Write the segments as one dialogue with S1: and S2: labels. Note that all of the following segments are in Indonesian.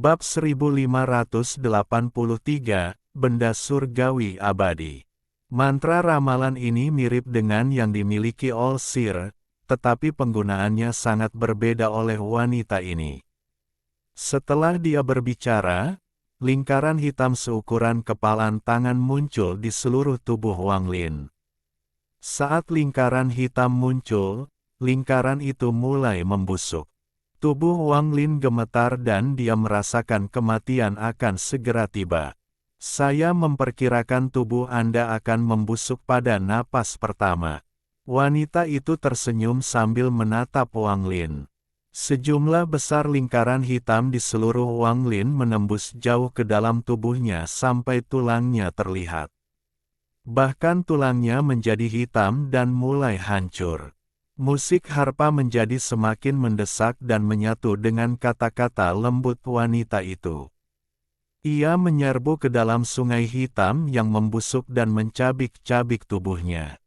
S1: Bab 1583, Benda Surgawi Abadi. Mantra ramalan ini mirip dengan yang dimiliki Al-Sir, tetapi penggunaannya sangat berbeda oleh wanita ini. Setelah dia berbicara, lingkaran hitam seukuran kepalan tangan muncul di seluruh tubuh Wang Lin. Saat lingkaran hitam muncul, lingkaran itu mulai membusuk. Tubuh Wang Lin gemetar dan dia merasakan kematian akan segera tiba. Saya memperkirakan tubuh Anda akan membusuk pada napas pertama. Wanita itu tersenyum sambil menatap Wang Lin. Sejumlah besar lingkaran hitam di seluruh Wang Lin menembus jauh ke dalam tubuhnya sampai tulangnya terlihat. Bahkan tulangnya menjadi hitam dan mulai hancur. Musik harpa menjadi semakin mendesak dan menyatu dengan kata-kata lembut wanita itu. Ia menyerbu ke dalam sungai hitam yang membusuk dan mencabik-cabik tubuhnya.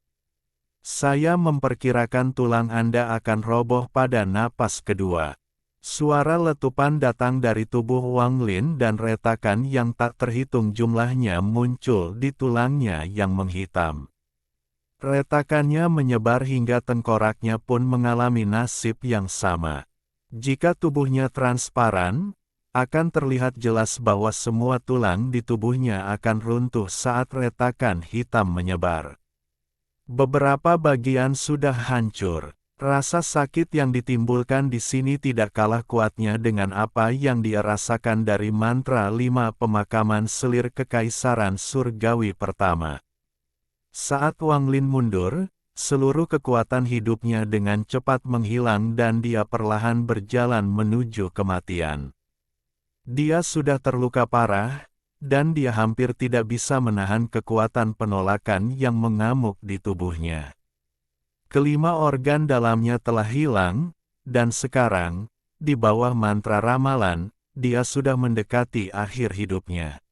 S1: Saya memperkirakan tulang Anda akan roboh pada napas kedua. Suara letupan datang dari tubuh Wang Lin dan retakan yang tak terhitung jumlahnya muncul di tulangnya yang menghitam. Retakannya menyebar hingga tengkoraknya pun mengalami nasib yang sama. Jika tubuhnya transparan, akan terlihat jelas bahwa semua tulang di tubuhnya akan runtuh saat retakan hitam menyebar. Beberapa bagian sudah hancur. Rasa sakit yang ditimbulkan di sini tidak kalah kuatnya dengan apa yang dia rasakan dari mantra 5 pemakaman selir kekaisaran surgawi pertama. Saat Wang Lin mundur, seluruh kekuatan hidupnya dengan cepat menghilang dan dia perlahan berjalan menuju kematian. Dia sudah terluka parah, dan dia hampir tidak bisa menahan kekuatan penolakan yang mengamuk di tubuhnya. Kelima organ dalamnya telah hilang, dan sekarang, di bawah mantra ramalan, dia sudah mendekati akhir hidupnya.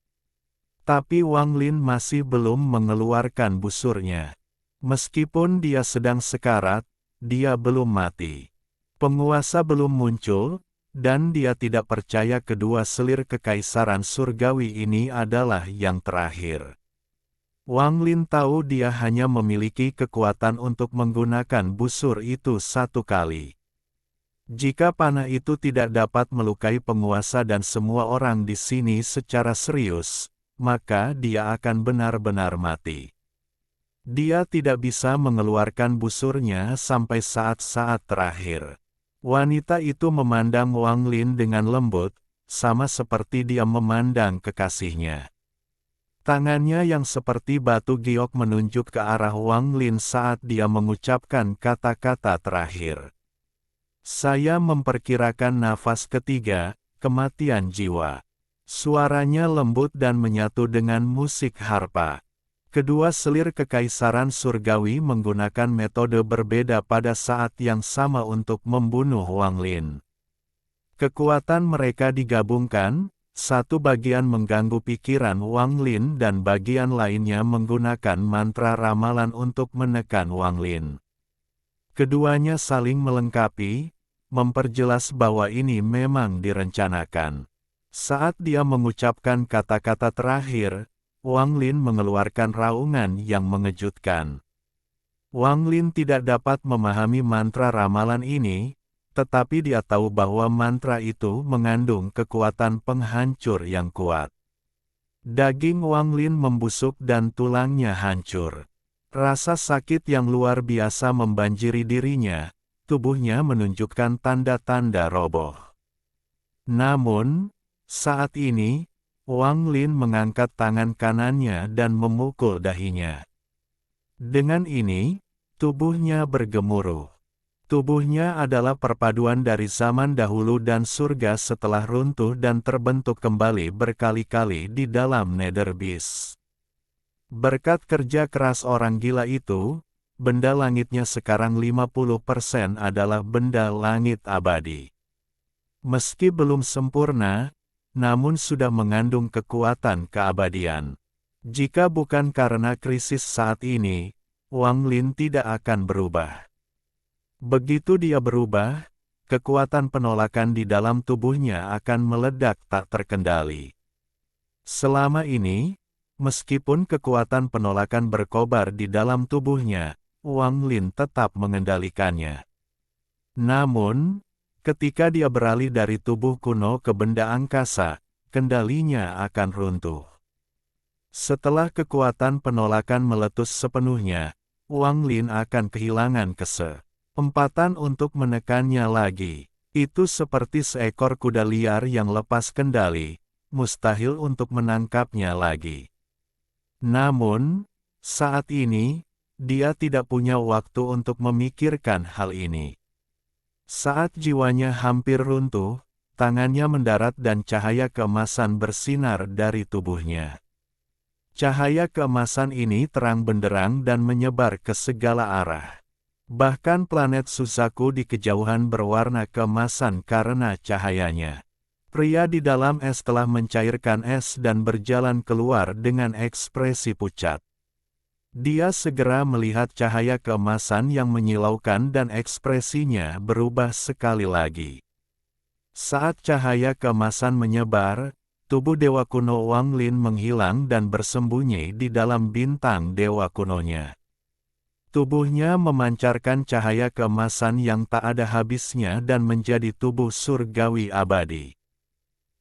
S1: Tapi Wang Lin masih belum mengeluarkan busurnya. Meskipun dia sedang sekarat, dia belum mati. Penguasa belum muncul, dan dia tidak percaya kedua selir kekaisaran surgawi ini adalah yang terakhir. Wang Lin tahu dia hanya memiliki kekuatan untuk menggunakan busur itu satu kali. Jika panah itu tidak dapat melukai penguasa dan semua orang di sini secara serius, maka dia akan benar-benar mati. Dia tidak bisa mengeluarkan busurnya sampai saat-saat terakhir. Wanita itu memandang Wang Lin dengan lembut, sama seperti dia memandang kekasihnya. Tangannya yang seperti batu giok menunjuk ke arah Wang Lin saat dia mengucapkan kata-kata terakhir. Saya memperkirakan nafas ketiga, kematian jiwa. Suaranya lembut dan menyatu dengan musik harpa. Kedua selir kekaisaran surgawi menggunakan metode berbeda pada saat yang sama untuk membunuh Wang Lin. Kekuatan mereka digabungkan, satu bagian mengganggu pikiran Wang Lin dan bagian lainnya menggunakan mantra ramalan untuk menekan Wang Lin. Keduanya saling melengkapi, memperjelas bahwa ini memang direncanakan. Saat dia mengucapkan kata-kata terakhir, Wang Lin mengeluarkan raungan yang mengejutkan. Wang Lin tidak dapat memahami mantra ramalan ini, tetapi dia tahu bahwa mantra itu mengandung kekuatan penghancur yang kuat. Daging Wang Lin membusuk dan tulangnya hancur. Rasa sakit yang luar biasa membanjiri dirinya, tubuhnya menunjukkan tanda-tanda roboh. Namun, saat ini, Wang Lin mengangkat tangan kanannya dan memukul dahinya. Dengan ini, tubuhnya bergemuruh. Tubuhnya adalah perpaduan dari zaman dahulu dan surga setelah runtuh dan terbentuk kembali berkali-kali di dalam Nether Beast. Berkat kerja keras orang gila itu, benda langitnya sekarang 50% adalah benda langit abadi. Meski belum sempurna, namun sudah mengandung kekuatan keabadian. Jika bukan karena krisis saat ini, Wang Lin tidak akan berubah. Begitu dia berubah, kekuatan penolakan di dalam tubuhnya akan meledak tak terkendali. Selama ini, meskipun kekuatan penolakan berkobar di dalam tubuhnya, Wang Lin tetap mengendalikannya. Namun, ketika dia beralih dari tubuh kuno ke benda angkasa, kendalinya akan runtuh. Setelah kekuatan penolakan meletus sepenuhnya, Wang Lin akan kehilangan kesempatan untuk menekannya lagi. Itu seperti seekor kuda liar yang lepas kendali, mustahil untuk menangkapnya lagi. Namun, saat ini, dia tidak punya waktu untuk memikirkan hal ini. Saat jiwanya hampir runtuh, tangannya mendarat dan cahaya keemasan bersinar dari tubuhnya. Cahaya keemasan ini terang benderang dan menyebar ke segala arah. Bahkan planet Suzaku di kejauhan berwarna keemasan karena cahayanya. Pria di dalam es telah mencairkan es dan berjalan keluar dengan ekspresi pucat. Dia segera melihat cahaya keemasan yang menyilaukan dan ekspresinya berubah sekali lagi. Saat cahaya keemasan menyebar, tubuh Dewa Kuno Wang Lin menghilang dan bersembunyi di dalam bintang Dewa Kunonya. Tubuhnya memancarkan cahaya keemasan yang tak ada habisnya dan menjadi tubuh surgawi abadi.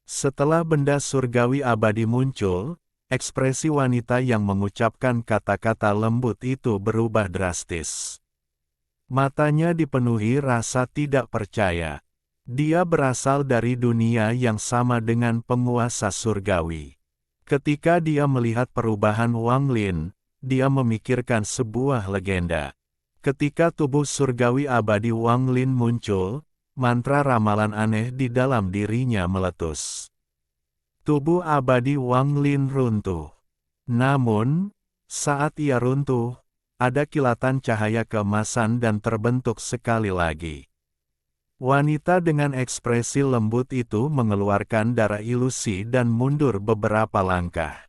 S1: Setelah benda surgawi abadi muncul, ekspresi wanita yang mengucapkan kata-kata lembut itu berubah drastis. Matanya dipenuhi rasa tidak percaya. Dia berasal dari dunia yang sama dengan penguasa surgawi. Ketika dia melihat perubahan Wang Lin, dia memikirkan sebuah legenda. Ketika tubuh surgawi abadi Wang Lin muncul, mantra ramalan aneh di dalam dirinya meletus. Tubuh abadi Wang Lin runtuh. Namun, saat ia runtuh, ada kilatan cahaya keemasan dan terbentuk sekali lagi. Wanita dengan ekspresi lembut itu mengeluarkan darah ilusi dan mundur beberapa langkah.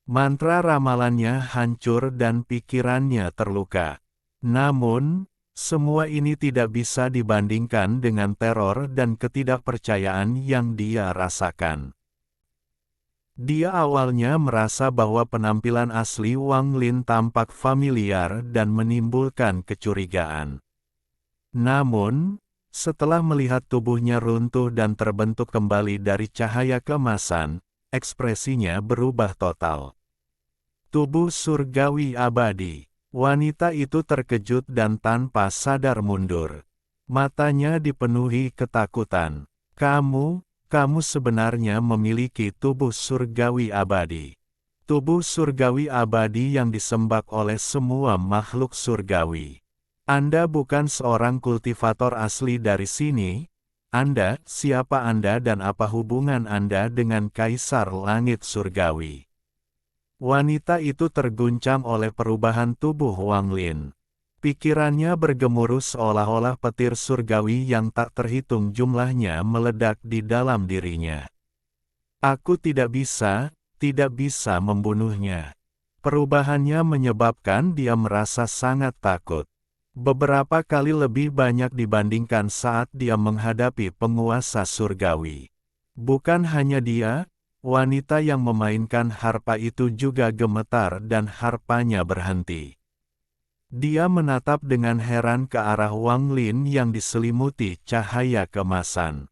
S1: Mantra ramalannya hancur dan pikirannya terluka. Namun, semua ini tidak bisa dibandingkan dengan teror dan ketidakpercayaan yang dia rasakan. Dia awalnya merasa bahwa penampilan asli Wang Lin tampak familiar dan menimbulkan kecurigaan. Namun, setelah melihat tubuhnya runtuh dan terbentuk kembali dari cahaya keemasan, ekspresinya berubah total. Tubuh surgawi abadi. Wanita itu terkejut dan tanpa sadar mundur. Matanya dipenuhi ketakutan. Kamu sebenarnya memiliki tubuh surgawi abadi. Tubuh surgawi abadi yang disembah oleh semua makhluk surgawi. Anda bukan seorang kultivator asli dari sini. Siapa Anda dan apa hubungan Anda dengan Kaisar Langit Surgawi? Wanita itu terguncang oleh perubahan tubuh Wang Lin. Pikirannya bergemuruh seolah-olah petir surgawi yang tak terhitung jumlahnya meledak di dalam dirinya. Aku tidak bisa membunuhnya. Perubahannya menyebabkan dia merasa sangat takut. Beberapa kali lebih banyak dibandingkan saat dia menghadapi penguasa surgawi. Bukan hanya dia, wanita yang memainkan harpa itu juga gemetar dan harpanya berhenti. Dia menatap dengan heran ke arah Wang Lin yang diselimuti cahaya keemasan.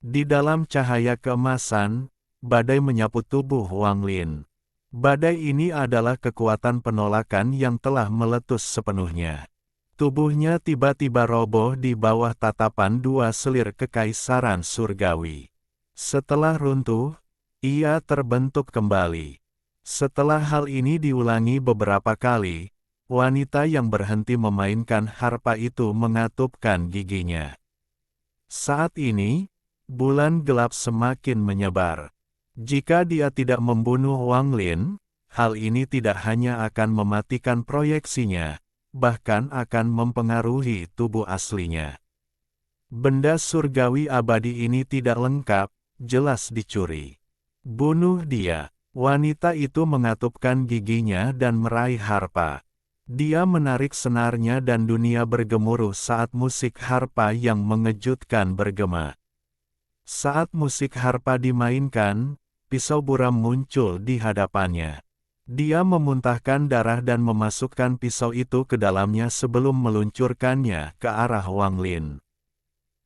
S1: Di dalam cahaya keemasan, badai menyapu tubuh Wang Lin. Badai ini adalah kekuatan penolakan yang telah meletus sepenuhnya. Tubuhnya tiba-tiba roboh di bawah tatapan dua selir kekaisaran surgawi. Setelah runtuh, ia terbentuk kembali. Setelah hal ini diulangi beberapa kali, wanita yang berhenti memainkan harpa itu mengatupkan giginya. Saat ini, bulan gelap semakin menyebar. Jika dia tidak membunuh Wang Lin, hal ini tidak hanya akan mematikan proyeksinya, bahkan akan mempengaruhi tubuh aslinya. Benda surgawi abadi ini tidak lengkap, jelas dicuri. Bunuh dia. Wanita itu mengatupkan giginya dan meraih harpa. Dia menarik senarnya dan dunia bergemuruh saat musik harpa yang mengejutkan bergema. Saat musik harpa dimainkan, pisau buram muncul di hadapannya. Dia memuntahkan darah dan memasukkan pisau itu ke dalamnya sebelum meluncurkannya ke arah Wang Lin.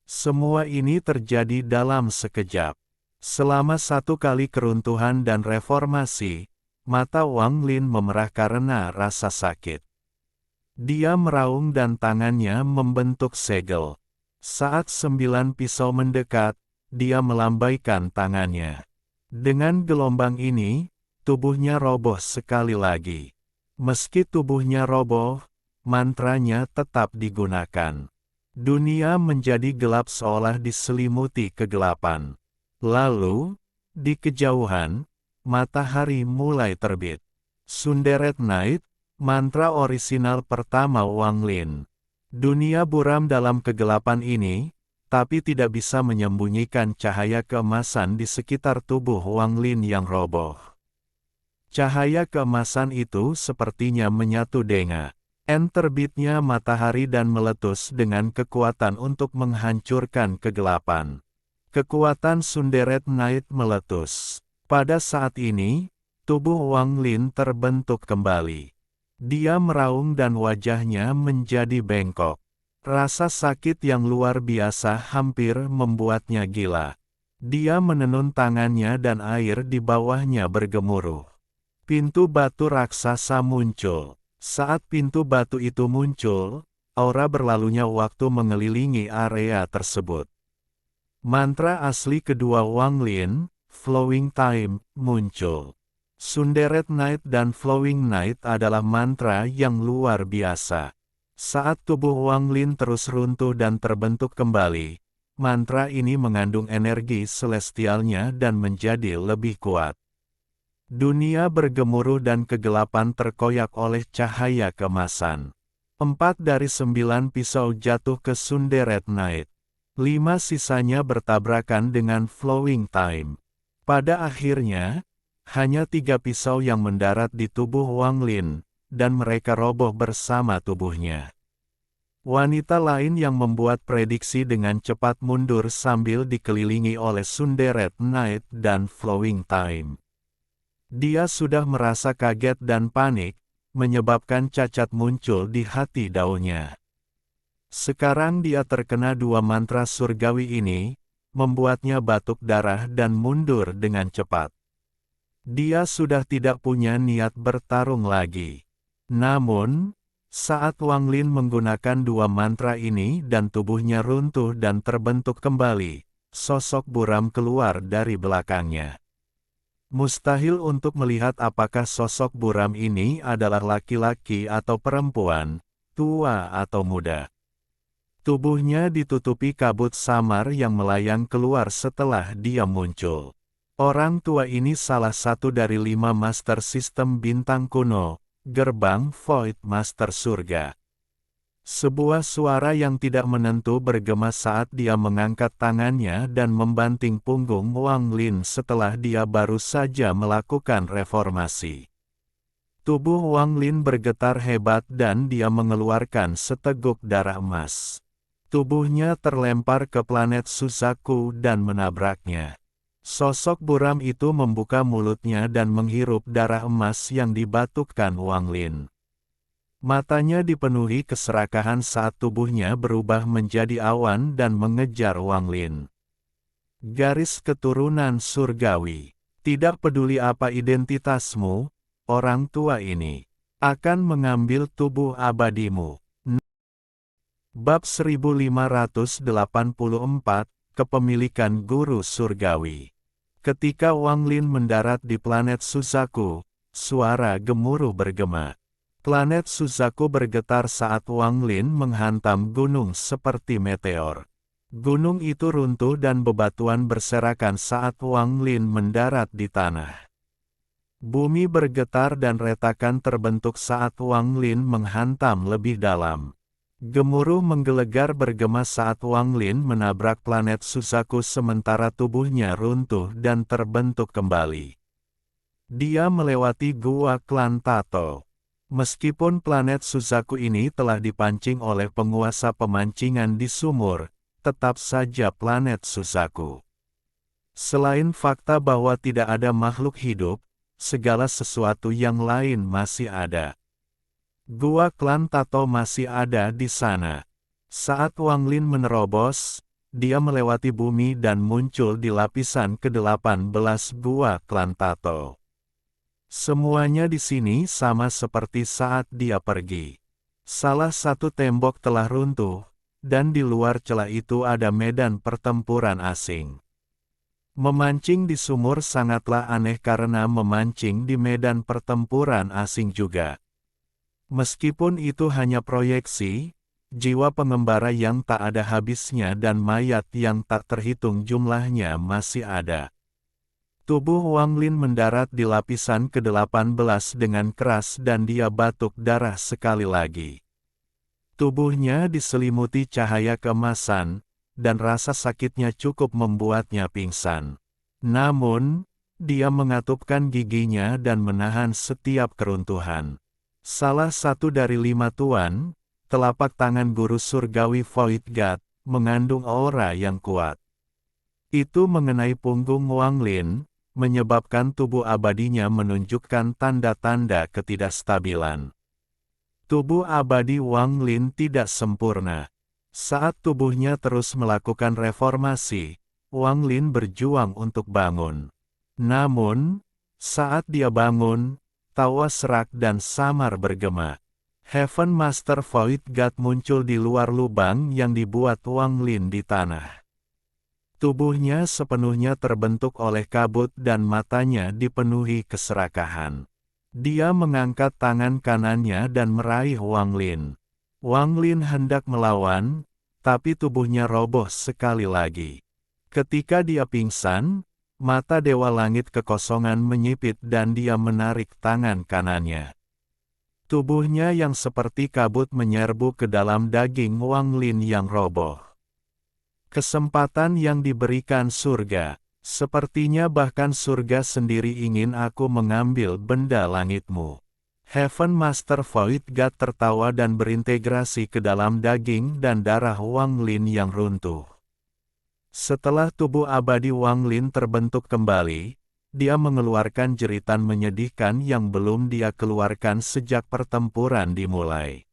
S1: Semua ini terjadi dalam sekejap. Selama 1 kali keruntuhan dan reformasi, mata Wang Lin memerah karena rasa sakit. Dia meraung dan tangannya membentuk segel. Saat 9 pisau mendekat, dia melambaikan tangannya. Dengan gelombang ini, tubuhnya roboh sekali lagi. Meski tubuhnya roboh, mantranya tetap digunakan. Dunia menjadi gelap seolah diselimuti kegelapan. Lalu, di kejauhan, matahari mulai terbit. Sunderet Night, mantra orisinal pertama Wang Lin. Dunia buram dalam kegelapan ini, tapi tidak bisa menyembunyikan cahaya keemasan di sekitar tubuh Wang Lin yang roboh. Cahaya keemasan itu sepertinya menyatu dengan terbitnya matahari dan meletus dengan kekuatan untuk menghancurkan kegelapan. Kekuatan Sunderet Night meletus. Pada saat ini, tubuh Wang Lin terbentuk kembali. Dia meraung dan wajahnya menjadi bengkok. Rasa sakit yang luar biasa hampir membuatnya gila. Dia menenun tangannya dan air di bawahnya bergemuruh. Pintu batu raksasa muncul. Saat pintu batu itu muncul, aura berlalunya waktu mengelilingi area tersebut. Mantra asli kedua Wang Lin, Flowing Time, muncul. Sunderet Night dan Flowing Night adalah mantra yang luar biasa. Saat tubuh Wang Lin terus runtuh dan terbentuk kembali, mantra ini mengandung energi celestialnya dan menjadi lebih kuat. Dunia bergemuruh dan kegelapan terkoyak oleh cahaya keemasan. 4 dari 9 pisau jatuh ke Sunderet Night. 5 sisanya bertabrakan dengan Flowing Time. Pada akhirnya, hanya 3 pisau yang mendarat di tubuh Wang Lin, dan mereka roboh bersama tubuhnya. Wanita lain yang membuat prediksi dengan cepat mundur sambil dikelilingi oleh Sunderet Night dan Flowing Time. Dia sudah merasa kaget dan panik, menyebabkan cacat muncul di hati daunnya. Sekarang dia terkena 2 mantra surgawi ini, membuatnya batuk darah dan mundur dengan cepat. Dia sudah tidak punya niat bertarung lagi. Namun, saat Wang Lin menggunakan 2 mantra ini dan tubuhnya runtuh dan terbentuk kembali, sosok buram keluar dari belakangnya. Mustahil untuk melihat apakah sosok buram ini adalah laki-laki atau perempuan, tua atau muda. Tubuhnya ditutupi kabut samar yang melayang keluar setelah dia muncul. Orang tua ini salah satu dari 5 Master Sistem Bintang Kuno, Gerbang Void Master Surga. Sebuah suara yang tidak menentu bergema saat dia mengangkat tangannya dan membanting punggung Wang Lin setelah dia baru saja melakukan reformasi. Tubuh Wang Lin bergetar hebat dan dia mengeluarkan seteguk darah emas. Tubuhnya terlempar ke planet Suzaku dan menabraknya. Sosok buram itu membuka mulutnya dan menghirup darah emas yang dibatukkan Wang Lin. Matanya dipenuhi keserakahan saat tubuhnya berubah menjadi awan dan mengejar Wang Lin. Garis keturunan surgawi. Tidak peduli apa identitasmu, orang tua ini akan mengambil tubuh abadimu. Bab 1584, Kepemilikan Guru Surgawi. Ketika Wang Lin mendarat di planet Suzaku, suara gemuruh bergema. Planet Suzaku bergetar saat Wang Lin menghantam gunung seperti meteor. Gunung itu runtuh dan bebatuan berserakan saat Wang Lin mendarat di tanah. Bumi bergetar dan retakan terbentuk saat Wang Lin menghantam lebih dalam. Gemuruh menggelegar bergema saat Wang Lin menabrak planet Suzaku sementara tubuhnya runtuh dan terbentuk kembali. Dia melewati gua klan Tato. Meskipun planet Suzaku ini telah dipancing oleh penguasa pemancingan di sumur, tetap saja planet Suzaku. Selain fakta bahwa tidak ada makhluk hidup, segala sesuatu yang lain masih ada. Gua klan Tato masih ada di sana. Saat Wang Lin menerobos, dia melewati bumi dan muncul di lapisan ke-18 gua klan Tato. Semuanya di sini sama seperti saat dia pergi. Salah satu tembok telah runtuh, dan di luar celah itu ada medan pertempuran asing. Memancing di sumur sangatlah aneh karena memancing di medan pertempuran asing juga. Meskipun itu hanya proyeksi, jiwa pengembara yang tak ada habisnya dan mayat yang tak terhitung jumlahnya masih ada. Tubuh Wang Lin mendarat di lapisan ke-18 dengan keras dan dia batuk darah sekali lagi. Tubuhnya diselimuti cahaya keemasan, dan rasa sakitnya cukup membuatnya pingsan. Namun, dia mengatupkan giginya dan menahan setiap keruntuhan. Salah satu dari 5 tuan, telapak tangan guru surgawi Void God, mengandung aura yang kuat. Itu mengenai punggung Wang Lin, menyebabkan tubuh abadinya menunjukkan tanda-tanda ketidakstabilan. Tubuh abadi Wang Lin tidak sempurna. Saat tubuhnya terus melakukan reformasi, Wang Lin berjuang untuk bangun. Namun, saat dia bangun, tawa serak dan samar bergema. Heaven Master Void God muncul di luar lubang yang dibuat Wang Lin di tanah. Tubuhnya sepenuhnya terbentuk oleh kabut dan matanya dipenuhi keserakahan. Dia mengangkat tangan kanannya dan meraih Wang Lin. Wang Lin hendak melawan, tapi tubuhnya roboh sekali lagi. Ketika dia pingsan, mata Dewa Langit kekosongan menyipit dan dia menarik tangan kanannya. Tubuhnya yang seperti kabut menyerbu ke dalam daging Wang Lin yang roboh. Kesempatan yang diberikan surga, sepertinya bahkan surga sendiri ingin aku mengambil benda langitmu. Heaven Master Void God tertawa dan berintegrasi ke dalam daging dan darah Wang Lin yang runtuh. Setelah tubuh abadi Wang Lin terbentuk kembali, dia mengeluarkan jeritan menyedihkan yang belum dia keluarkan sejak pertempuran dimulai.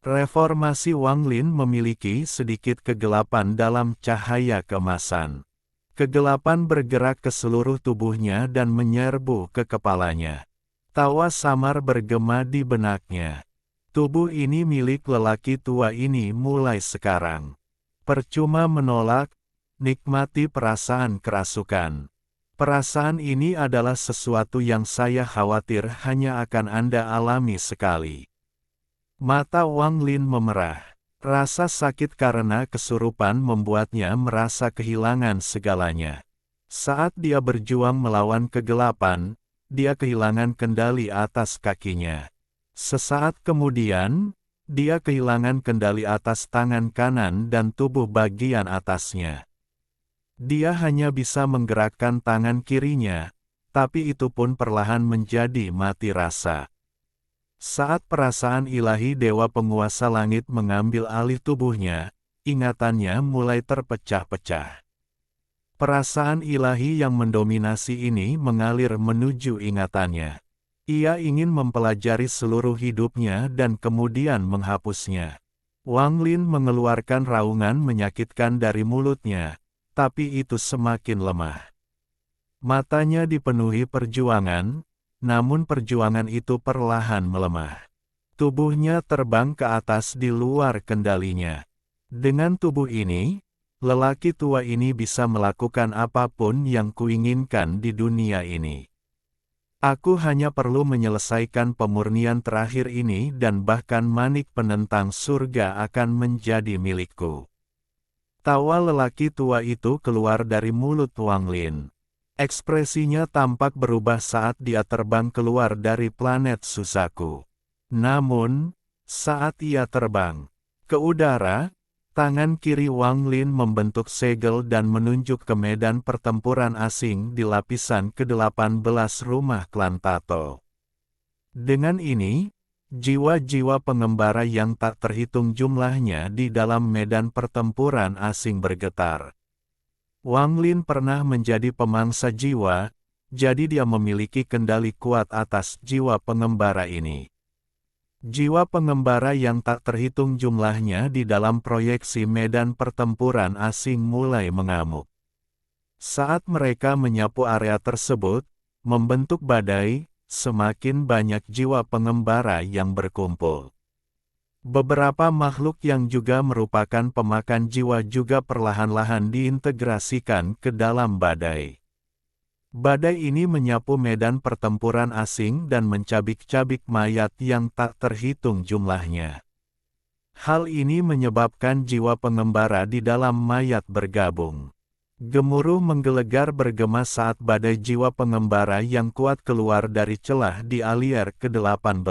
S1: Reformasi Wang Lin memiliki sedikit kegelapan dalam cahaya keemasan. Kegelapan bergerak ke seluruh tubuhnya dan menyerbu ke kepalanya. Tawa samar bergema di benaknya. Tubuh ini milik lelaki tua ini mulai sekarang. Percuma menolak, nikmati perasaan kerasukan. Perasaan ini adalah sesuatu yang saya khawatir hanya akan Anda alami sekali. Mata Wang Lin memerah. Rasa sakit karena kesurupan membuatnya merasa kehilangan segalanya. Saat dia berjuang melawan kegelapan, dia kehilangan kendali atas kakinya. Sesaat kemudian, dia kehilangan kendali atas tangan kanan dan tubuh bagian atasnya. Dia hanya bisa menggerakkan tangan kirinya, tapi itu pun perlahan menjadi mati rasa. Saat perasaan ilahi Dewa Penguasa Langit mengambil alih tubuhnya, ingatannya mulai terpecah-pecah. Perasaan ilahi yang mendominasi ini mengalir menuju ingatannya. Ia ingin mempelajari seluruh hidupnya dan kemudian menghapusnya. Wang Lin mengeluarkan raungan menyakitkan dari mulutnya, tapi itu semakin lemah. Matanya dipenuhi perjuangan, namun perjuangan itu perlahan melemah. Tubuhnya terbang ke atas di luar kendalinya. Dengan tubuh ini, lelaki tua ini bisa melakukan apapun yang kuinginkan di dunia ini. Aku hanya perlu menyelesaikan pemurnian terakhir ini dan bahkan manik penentang surga akan menjadi milikku. Tawa lelaki tua itu keluar dari mulut Wang Lin. Ekspresinya tampak berubah saat dia terbang keluar dari planet Suzaku. Namun, saat ia terbang ke udara, tangan kiri Wang Lin membentuk segel dan menunjuk ke medan pertempuran asing di lapisan ke-18 rumah klan Tato. Dengan ini, Jiwa-jiwa pengembara yang tak terhitung jumlahnya di dalam medan pertempuran asing bergetar. Wang Lin pernah menjadi pemangsa jiwa, jadi dia memiliki kendali kuat atas jiwa pengembara ini. Jiwa pengembara yang tak terhitung jumlahnya di dalam proyeksi medan pertempuran asing mulai mengamuk. Saat mereka menyapu area tersebut, membentuk badai, semakin banyak jiwa pengembara yang berkumpul. Beberapa makhluk yang juga merupakan pemakan jiwa juga perlahan-lahan diintegrasikan ke dalam badai. Badai ini menyapu medan pertempuran asing dan mencabik-cabik mayat yang tak terhitung jumlahnya. Hal ini menyebabkan jiwa pengembara di dalam mayat bergabung. Gemuruh menggelegar bergema saat badai jiwa pengembara yang kuat keluar dari celah di Alier ke-18.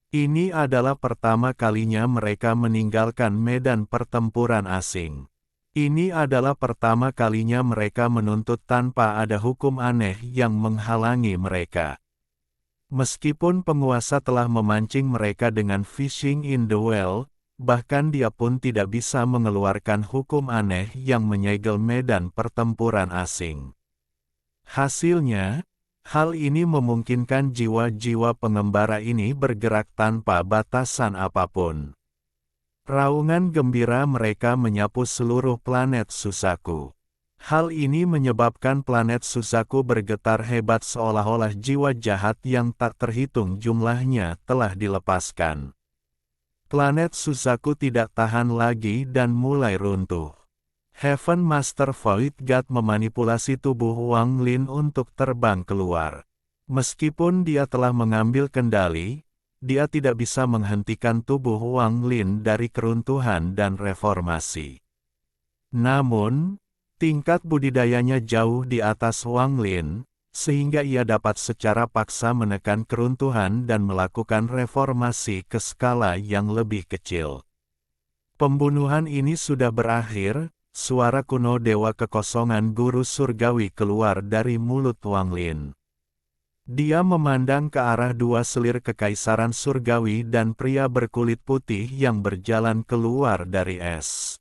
S1: Ini adalah pertama kalinya mereka meninggalkan medan pertempuran asing. Ini adalah pertama kalinya mereka menuntut tanpa ada hukum aneh yang menghalangi mereka. Meskipun penguasa telah memancing mereka dengan fishing in the well, bahkan dia pun tidak bisa mengeluarkan hukum aneh yang menyegel medan pertempuran asing. Hasilnya, hal ini memungkinkan jiwa-jiwa pengembara ini bergerak tanpa batasan apapun. Raungan gembira mereka menyapu seluruh planet Susaku. Hal ini menyebabkan planet Susaku bergetar hebat seolah-olah jiwa jahat yang tak terhitung jumlahnya telah dilepaskan. Planet Susaku tidak tahan lagi dan mulai runtuh. Heaven Master Void God memanipulasi tubuh Wang Lin untuk terbang keluar. Meskipun dia telah mengambil kendali, dia tidak bisa menghentikan tubuh Wang Lin dari keruntuhan dan reformasi. Namun, tingkat budidayanya jauh di atas Wang Lin, sehingga ia dapat secara paksa menekan keruntuhan dan melakukan reformasi ke skala yang lebih kecil. Pembunuhan ini sudah berakhir, suara kuno Dewa Kekosongan Guru Surgawi keluar dari mulut Wang Lin. Dia memandang ke arah dua selir kekaisaran surgawi dan pria berkulit putih yang berjalan keluar dari es.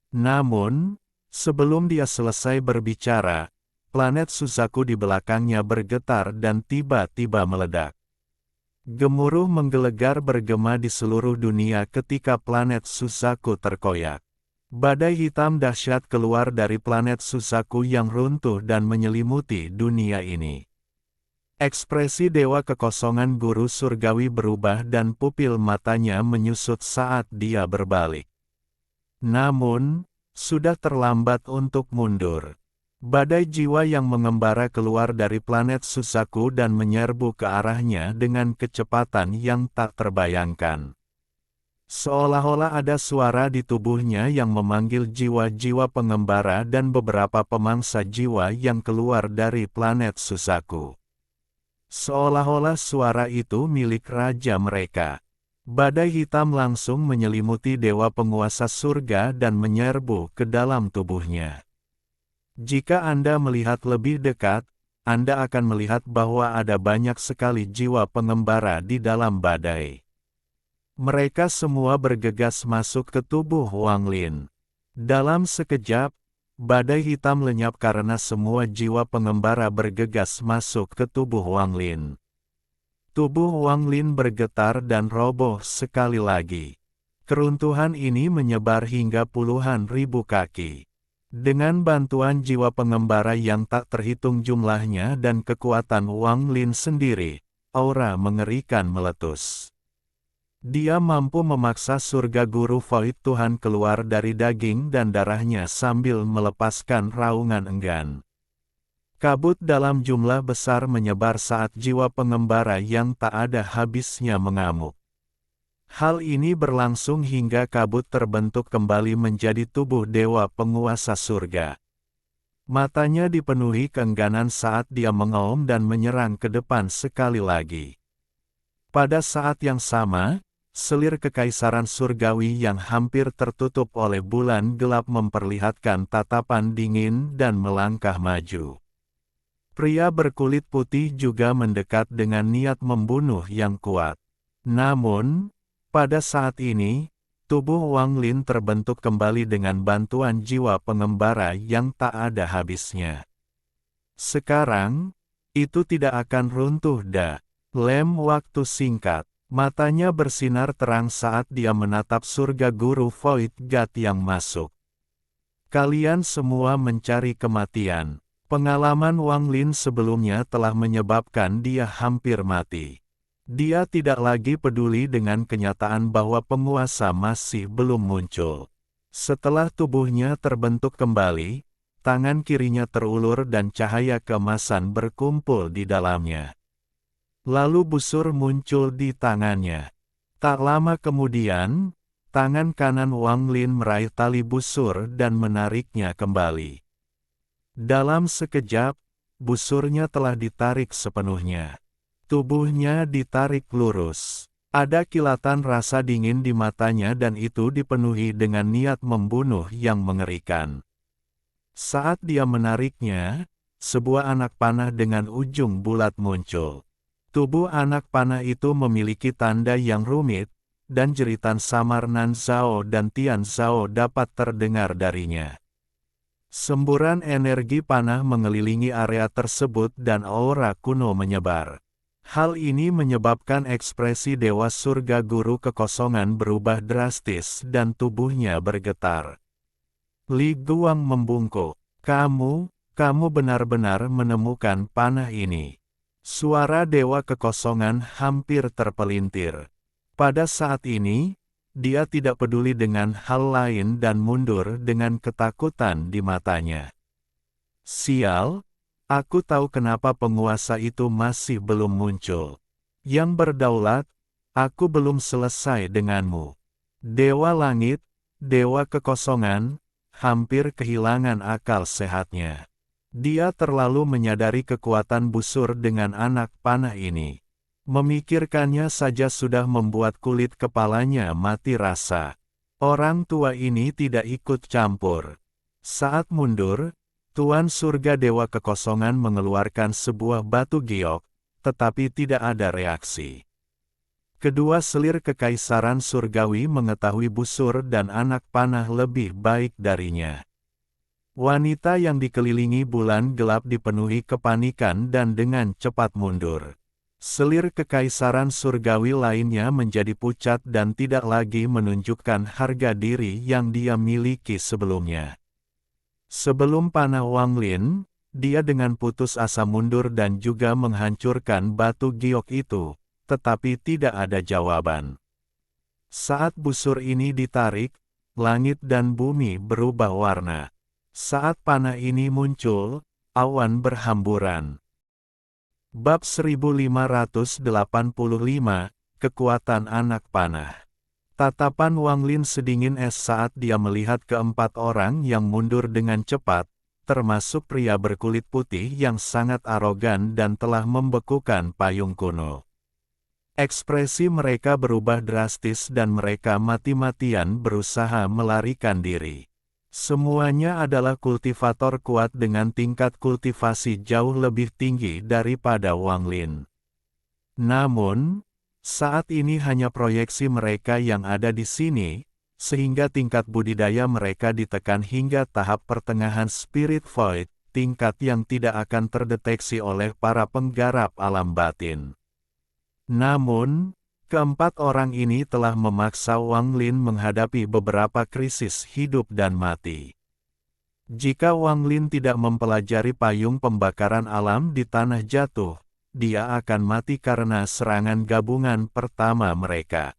S1: Namun, sebelum dia selesai berbicara, planet Susaku di belakangnya bergetar dan tiba-tiba meledak. Gemuruh menggelegar bergema di seluruh dunia ketika planet Susaku terkoyak. Badai hitam dahsyat keluar dari planet Susaku yang runtuh dan menyelimuti dunia ini. Ekspresi Dewa Kekosongan Guru Surgawi berubah dan pupil matanya menyusut saat dia berbalik. Namun, sudah terlambat untuk mundur. Badai jiwa yang mengembara keluar dari planet Susaku dan menyerbu ke arahnya dengan kecepatan yang tak terbayangkan. Seolah-olah ada suara di tubuhnya yang memanggil jiwa-jiwa pengembara dan beberapa pemangsa jiwa yang keluar dari planet Susaku. Seolah-olah suara itu milik raja mereka. Badai hitam langsung menyelimuti dewa penguasa surga dan menyerbu ke dalam tubuhnya. Jika Anda melihat lebih dekat, Anda akan melihat bahwa ada banyak sekali jiwa pengembara di dalam badai. Mereka semua bergegas masuk ke tubuh Wang Lin. Dalam sekejap, badai hitam lenyap karena semua jiwa pengembara bergegas masuk ke tubuh Wang Lin. Tubuh Wang Lin bergetar dan roboh sekali lagi. Keruntuhan ini menyebar hingga puluhan ribu kaki. Dengan bantuan jiwa pengembara yang tak terhitung jumlahnya dan kekuatan Wang Lin sendiri, aura mengerikan meletus. Dia mampu memaksa surga Guru Void Tuhan keluar dari daging dan darahnya sambil melepaskan raungan enggan. Kabut dalam jumlah besar menyebar saat jiwa pengembara yang tak ada habisnya mengamuk. Hal ini berlangsung hingga kabut terbentuk kembali menjadi tubuh dewa penguasa surga. Matanya dipenuhi keengganan saat dia mengaum dan menyerang ke depan sekali lagi. Pada saat yang sama, selir kekaisaran surgawi yang hampir tertutup oleh bulan gelap memperlihatkan tatapan dingin dan melangkah maju. Pria berkulit putih juga mendekat dengan niat membunuh yang kuat. Namun, pada saat ini, tubuh Wang Lin terbentuk kembali dengan bantuan jiwa pengembara yang tak ada habisnya. Sekarang, itu tidak akan runtuh dalam waktu singkat. Matanya bersinar terang saat dia menatap surga guru Void God yang masuk. Kalian semua mencari kematian. Pengalaman Wang Lin sebelumnya telah menyebabkan dia hampir mati. Dia tidak lagi peduli dengan kenyataan bahwa penguasa masih belum muncul. Setelah tubuhnya terbentuk kembali, tangan kirinya terulur dan cahaya keemasan berkumpul di dalamnya. Lalu busur muncul di tangannya. Tak lama kemudian, tangan kanan Wang Lin meraih tali busur dan menariknya kembali. Dalam sekejap, busurnya telah ditarik sepenuhnya. Tubuhnya ditarik lurus. Ada kilatan rasa dingin di matanya dan itu dipenuhi dengan niat membunuh yang mengerikan. Saat dia menariknya, sebuah anak panah dengan ujung bulat muncul. Tubuh anak panah itu memiliki tanda yang rumit, dan jeritan samar Nan Zhao dan Tian Zhao dapat terdengar darinya. Semburan energi panah mengelilingi area tersebut dan aura kuno menyebar. Hal ini menyebabkan ekspresi Dewa Surga Guru Kekosongan berubah drastis dan tubuhnya bergetar. Li Guang membungkuk. Kamu benar-benar menemukan panah ini. Suara Dewa Kekosongan hampir terpelintir. Pada saat ini, dia tidak peduli dengan hal lain dan mundur dengan ketakutan di matanya. Sial, aku tahu kenapa penguasa itu masih belum muncul. Yang berdaulat, aku belum selesai denganmu. Dewa Langit, Dewa Kekosongan, hampir kehilangan akal sehatnya. Dia terlalu menyadari kekuatan busur dengan anak panah ini. Memikirkannya saja sudah membuat kulit kepalanya mati rasa. Orang tua ini tidak ikut campur. Saat mundur, Tuan Surga Dewa Kekosongan mengeluarkan sebuah batu giok, tetapi tidak ada reaksi. Kedua selir kekaisaran surgawi mengetahui busur dan anak panah lebih baik darinya. Wanita yang dikelilingi bulan gelap dipenuhi kepanikan dan dengan cepat mundur. Selir kekaisaran surgawi lainnya menjadi pucat dan tidak lagi menunjukkan harga diri yang dia miliki sebelumnya. Sebelum panah Wang Lin, dia dengan putus asa mundur dan juga menghancurkan batu giok itu, tetapi tidak ada jawaban. Saat busur ini ditarik, langit dan bumi berubah warna. Saat panah ini muncul, awan berhamburan. Bab 1585, Kekuatan Anak Panah. Tatapan Wang Lin sedingin es saat dia melihat keempat orang yang mundur dengan cepat, termasuk pria berkulit putih yang sangat arogan dan telah membekukan payung kuno. Ekspresi mereka berubah drastis dan mereka mati-matian berusaha melarikan diri. Semuanya adalah kultivator kuat dengan tingkat kultivasi jauh lebih tinggi daripada Wang Lin. Namun, saat ini hanya proyeksi mereka yang ada di sini, sehingga tingkat budidaya mereka ditekan hingga tahap pertengahan Spirit Void, tingkat yang tidak akan terdeteksi oleh para penggarap alam batin. Namun, keempat orang ini telah memaksa Wang Lin menghadapi beberapa krisis hidup dan mati. Jika Wang Lin tidak mempelajari payung pembakaran alam di tanah jatuh, dia akan mati karena serangan gabungan pertama mereka.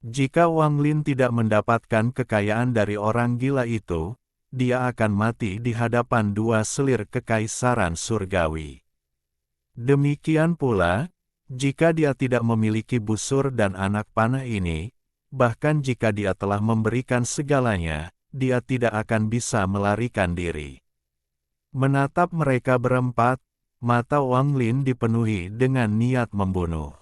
S1: Jika Wang Lin tidak mendapatkan kekayaan dari orang gila itu, dia akan mati di hadapan dua selir kekaisaran surgawi. Demikian pula, jika dia tidak memiliki busur dan anak panah ini, bahkan jika dia telah memberikan segalanya, dia tidak akan bisa melarikan diri. Menatap mereka berempat, mata Wang Lin dipenuhi dengan niat membunuh.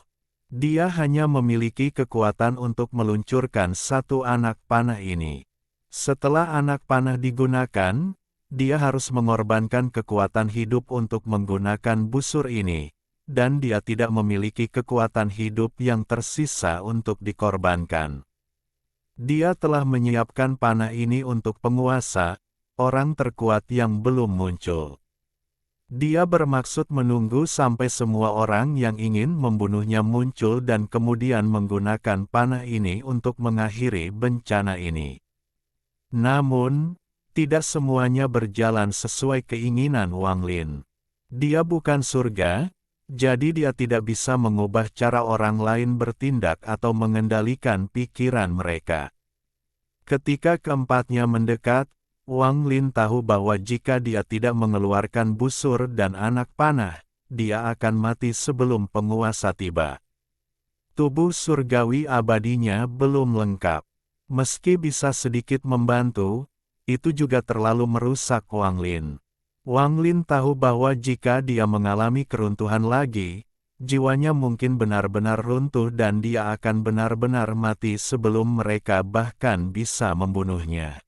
S1: Dia hanya memiliki kekuatan untuk meluncurkan satu anak panah ini. Setelah anak panah digunakan, dia harus mengorbankan kekuatan hidup untuk menggunakan busur ini, dan dia tidak memiliki kekuatan hidup yang tersisa untuk dikorbankan. Dia telah menyiapkan panah ini untuk penguasa, orang terkuat yang belum muncul. Dia bermaksud menunggu sampai semua orang yang ingin membunuhnya muncul dan kemudian menggunakan panah ini untuk mengakhiri bencana ini. Namun, tidak semuanya berjalan sesuai keinginan Wang Lin. Dia bukan surga, jadi dia tidak bisa mengubah cara orang lain bertindak atau mengendalikan pikiran mereka. Ketika keempatnya mendekat, Wang Lin tahu bahwa jika dia tidak mengeluarkan busur dan anak panah, dia akan mati sebelum penguasa tiba. Tubuh surgawi abadinya belum lengkap. Meski bisa sedikit membantu, itu juga terlalu merusak Wang Lin. Wang Lin tahu bahwa jika dia mengalami keruntuhan lagi, jiwanya mungkin benar-benar runtuh dan dia akan benar-benar mati sebelum mereka bahkan bisa membunuhnya.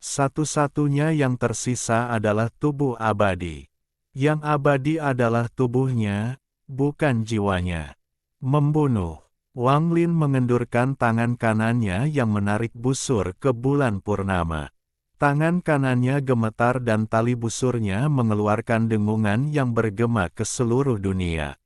S1: Satu-satunya yang tersisa adalah tubuh abadi. Yang abadi adalah tubuhnya, bukan jiwanya. Membunuh. Wang Lin mengendurkan tangan kanannya yang menarik busur ke bulan purnama. Tangan kanannya gemetar dan tali busurnya mengeluarkan dengungan yang bergema ke seluruh dunia.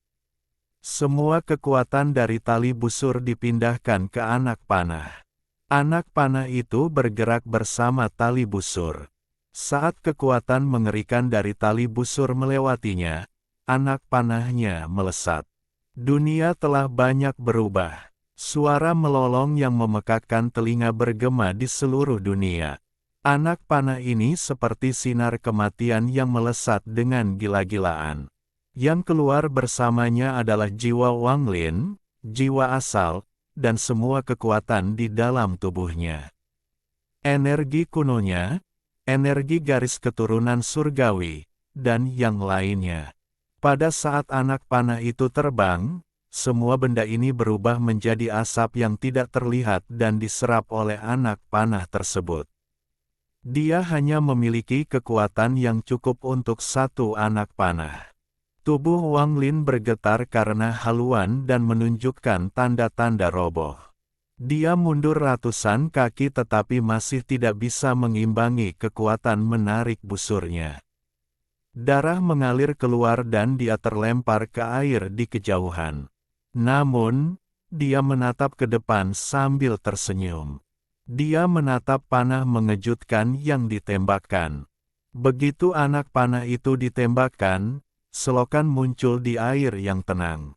S1: Semua kekuatan dari tali busur dipindahkan ke anak panah. Anak panah itu bergerak bersama tali busur. Saat kekuatan mengerikan dari tali busur melewatinya, anak panahnya melesat. Dunia telah banyak berubah. Suara melolong yang memekakkan telinga bergema di seluruh dunia. Anak panah ini seperti sinar kematian yang melesat dengan gila-gilaan. Yang keluar bersamanya adalah jiwa Wang Lin, jiwa asal, dan semua kekuatan di dalam tubuhnya. Energi kunonya, energi garis keturunan surgawi, dan yang lainnya. Pada saat anak panah itu terbang, semua benda ini berubah menjadi asap yang tidak terlihat dan diserap oleh anak panah tersebut. Dia hanya memiliki kekuatan yang cukup untuk satu anak panah. Tubuh Wang Lin bergetar karena haluan dan menunjukkan tanda-tanda roboh. Dia mundur ratusan kaki tetapi masih tidak bisa mengimbangi kekuatan menarik busurnya. Darah mengalir keluar dan dia terlempar ke air di kejauhan. Namun, dia menatap ke depan sambil tersenyum. Dia menatap panah mengejutkan yang ditembakkan. Begitu anak panah itu ditembakkan, selokan muncul di air yang tenang.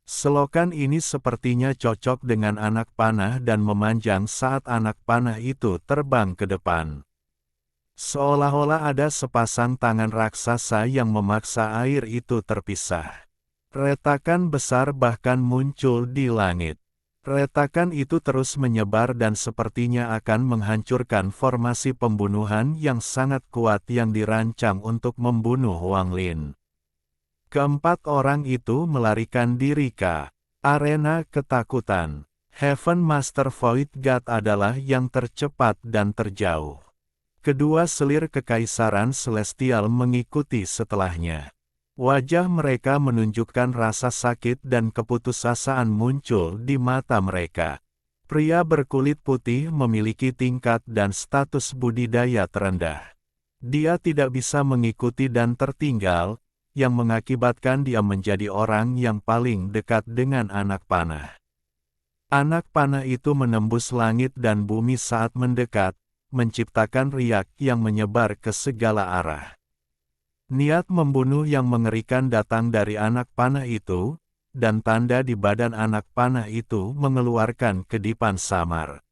S1: Selokan ini sepertinya cocok dengan anak panah dan memanjang saat anak panah itu terbang ke depan. Seolah-olah ada sepasang tangan raksasa yang memaksa air itu terpisah. Retakan besar bahkan muncul di langit. Retakan itu terus menyebar dan sepertinya akan menghancurkan formasi pembunuhan yang sangat kuat yang dirancang untuk membunuh Wang Lin. Keempat orang itu melarikan diri ke arena ketakutan. Heaven Master Void God adalah yang tercepat dan terjauh. Kedua selir kekaisaran celestial mengikuti setelahnya. Wajah mereka menunjukkan rasa sakit dan keputusasaan muncul di mata mereka. Pria berkulit putih memiliki tingkat dan status budidaya terendah. Dia tidak bisa mengikuti dan tertinggal, yang mengakibatkan dia menjadi orang yang paling dekat dengan anak panah. Anak panah itu menembus langit dan bumi saat mendekat, menciptakan riak yang menyebar ke segala arah. Niat membunuh yang mengerikan datang dari anak panah itu, dan tanda di badan anak panah itu mengeluarkan kedipan samar.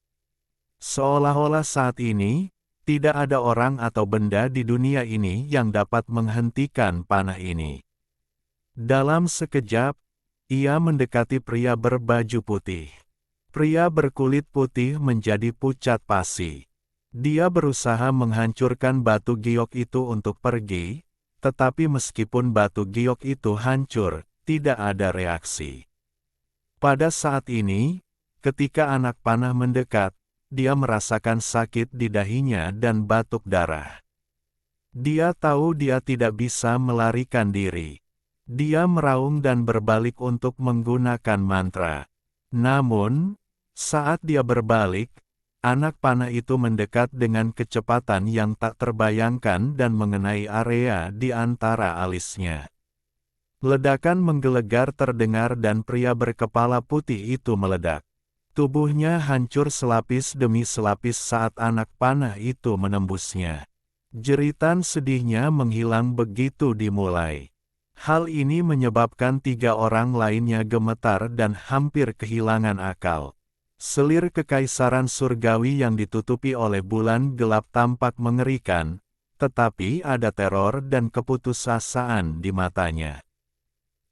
S1: Seolah-olah saat ini, tidak ada orang atau benda di dunia ini yang dapat menghentikan panah ini. Dalam sekejap, ia mendekati pria berbaju putih. Pria berkulit putih menjadi pucat pasi. Dia berusaha menghancurkan batu giok itu untuk pergi, tetapi meskipun batu giok itu hancur, tidak ada reaksi. Pada saat ini, ketika anak panah mendekat, dia merasakan sakit di dahinya dan batuk darah. Dia tahu dia tidak bisa melarikan diri. Dia meraung dan berbalik untuk menggunakan mantra. Namun, saat dia berbalik, anak panah itu mendekat dengan kecepatan yang tak terbayangkan dan mengenai area di antara alisnya. Ledakan menggelegar terdengar dan pria berkepala putih itu meledak. Tubuhnya hancur selapis demi selapis saat anak panah itu menembusnya. Jeritan sedihnya menghilang begitu dimulai. Hal ini menyebabkan 3 orang lainnya gemetar dan hampir kehilangan akal. Selir kekaisaran surgawi yang ditutupi oleh bulan gelap tampak mengerikan, tetapi ada teror dan keputusasaan di matanya.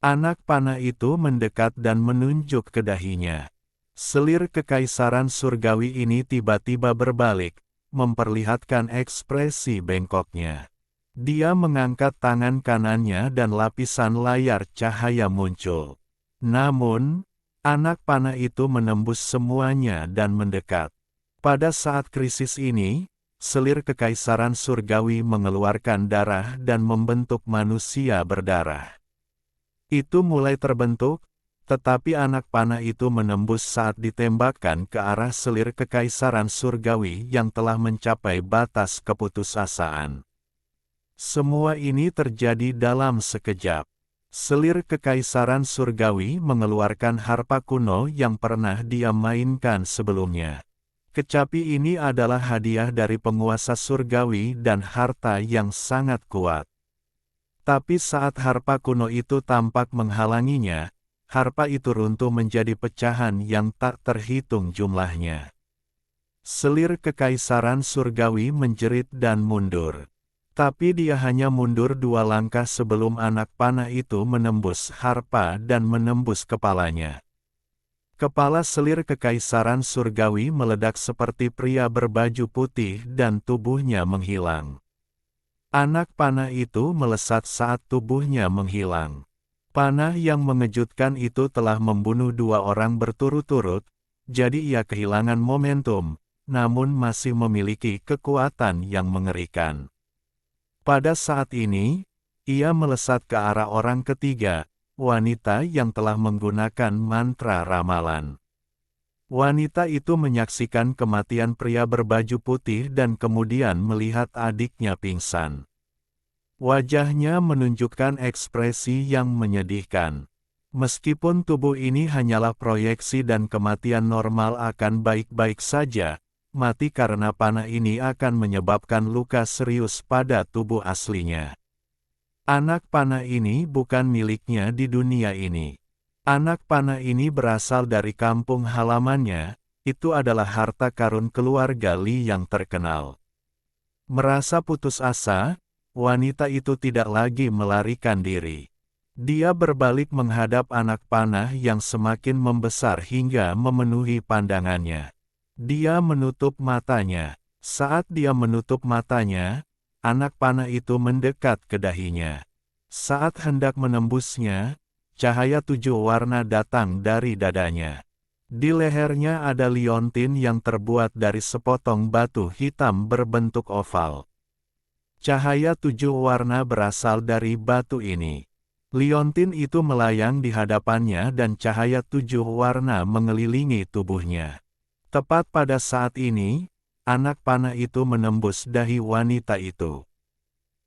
S1: Anak panah itu mendekat dan menunjuk ke dahinya. Selir kekaisaran surgawi ini tiba-tiba berbalik, memperlihatkan ekspresi bengkoknya. Dia mengangkat tangan kanannya dan lapisan layar cahaya muncul. Namun, anak panah itu menembus semuanya dan mendekat. Pada saat krisis ini, selir kekaisaran surgawi mengeluarkan darah dan membentuk manusia berdarah. Itu mulai terbentuk, tetapi anak panah itu menembus saat ditembakkan ke arah selir kekaisaran surgawi yang telah mencapai batas keputusasaan. Semua ini terjadi dalam sekejap. Selir kekaisaran surgawi mengeluarkan harpa kuno yang pernah dia mainkan sebelumnya. Kecapi ini adalah hadiah dari penguasa surgawi dan harta yang sangat kuat. Tapi saat harpa kuno itu tampak menghalanginya, harpa itu runtuh menjadi pecahan yang tak terhitung jumlahnya. Selir kekaisaran surgawi menjerit dan mundur. Tapi dia hanya mundur 2 langkah sebelum anak panah itu menembus harpa dan menembus kepalanya. Kepala selir kekaisaran surgawi meledak seperti pria berbaju putih dan tubuhnya menghilang. Anak panah itu melesat saat tubuhnya menghilang. Panah yang mengejutkan itu telah membunuh 2 orang berturut-turut, jadi ia kehilangan momentum, namun masih memiliki kekuatan yang mengerikan. Pada saat ini, ia melesat ke arah orang ketiga, wanita yang telah menggunakan mantra ramalan. Wanita itu menyaksikan kematian pria berbaju putih dan kemudian melihat adiknya pingsan. Wajahnya menunjukkan ekspresi yang menyedihkan. Meskipun tubuh ini hanyalah proyeksi dan kematian normal akan baik-baik saja, mati karena panah ini akan menyebabkan luka serius pada tubuh aslinya. Anak panah ini bukan miliknya di dunia ini. Anak panah ini berasal dari kampung halamannya, itu adalah harta karun keluarga Li yang terkenal. Merasa putus asa, wanita itu tidak lagi melarikan diri. Dia berbalik menghadap anak panah yang semakin membesar hingga memenuhi pandangannya. Dia menutup matanya. Saat dia menutup matanya, anak panah itu mendekat ke dahinya. Saat hendak menembusnya, cahaya 7 warna datang dari dadanya. Di lehernya ada liontin yang terbuat dari sepotong batu hitam berbentuk oval. Cahaya 7 warna berasal dari batu ini. Liontin itu melayang di hadapannya dan cahaya 7 warna mengelilingi tubuhnya. Tepat pada saat ini, anak panah itu menembus dahi wanita itu.